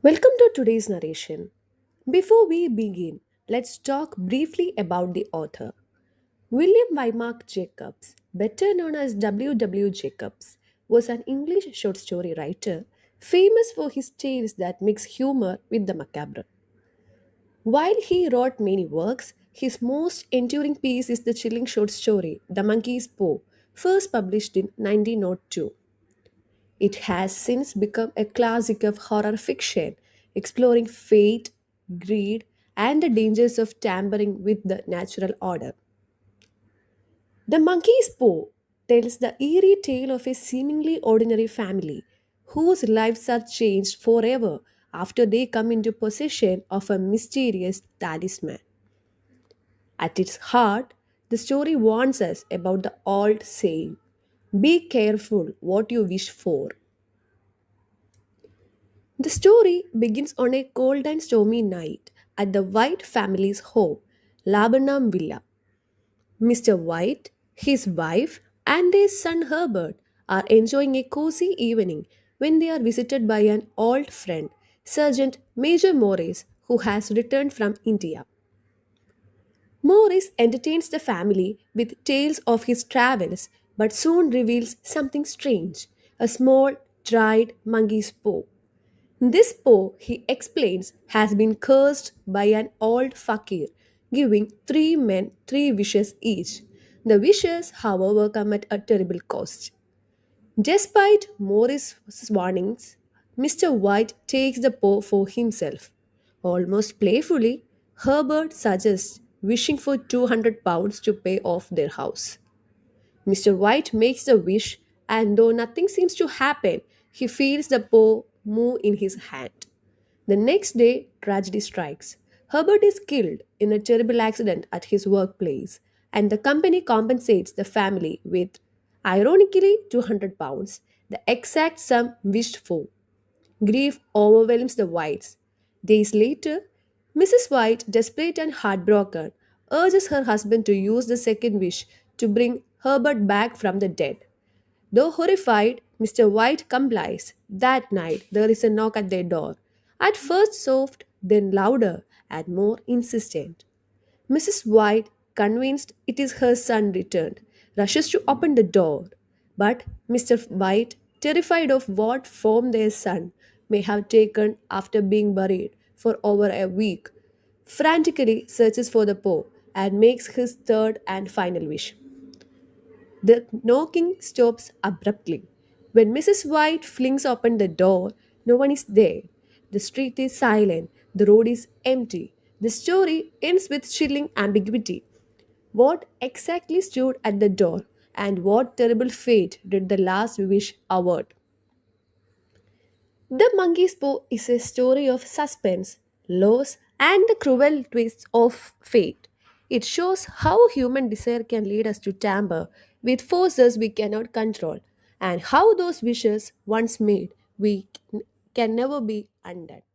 Welcome to today's narration. Before we begin, let's talk briefly about the author. William Jacobs, better known as W.W. Jacobs, was an English short story writer famous for his tales that mix humor with the macabre. While he wrote many works, his most enduring piece is the chilling short story The Monkey's Paw, first published in 1902. It has since become a classic of horror fiction, exploring fate, greed, and the dangers of tampering with the natural order. The Monkey's Paw tells the eerie tale of a seemingly ordinary family whose lives are changed forever after they come into possession of a mysterious talisman. At its heart, the story warns us about the old saying, be careful what you wish for. The story begins on a cold and stormy night at the White family's home, Laburnum Villa. Mr. White, his wife, and their son Herbert are enjoying a cozy evening when they are visited by an old friend, Sergeant Major Morris, who has returned from India. Morris entertains the family with tales of his travels but soon reveals something strange, a small, dried monkey's paw. This paw, he explains, has been cursed by an old fakir, giving three men three wishes each. The wishes, however, come at a terrible cost. Despite Morris's warnings, Mr. White takes the paw for himself. Almost playfully, Herbert suggests wishing for £200 to pay off their house. Mr. White makes the wish, and though nothing seems to happen, he feels the paw move in his hand. The next day, tragedy strikes. Herbert is killed in a terrible accident at his workplace, and the company compensates the family with, ironically, £200, the exact sum wished for. Grief overwhelms the Whites. Days later, Mrs. White, desperate and heartbroken, urges her husband to use the second wish to bring Herbert back from the dead. Though horrified, Mr. White complies. That night, there is a knock at their door. At first soft, then louder and more insistent. Mrs. White, convinced it is her son returned, rushes to open the door. But Mr. White, terrified of what form their son may have taken after being buried for over a week, frantically searches for the paw and makes his third and final wish. The knocking stops abruptly. When Mrs. White flings open the door, no one is there. The street is silent, the road is empty. The story ends with chilling ambiguity. What exactly stood at the door, and what terrible fate did the last wish avert? The Monkey's Paw is a story of suspense, loss, and the cruel twists of fate. It shows how human desire can lead us to tamper with forces we cannot control, and how those wishes once made we can never be undone.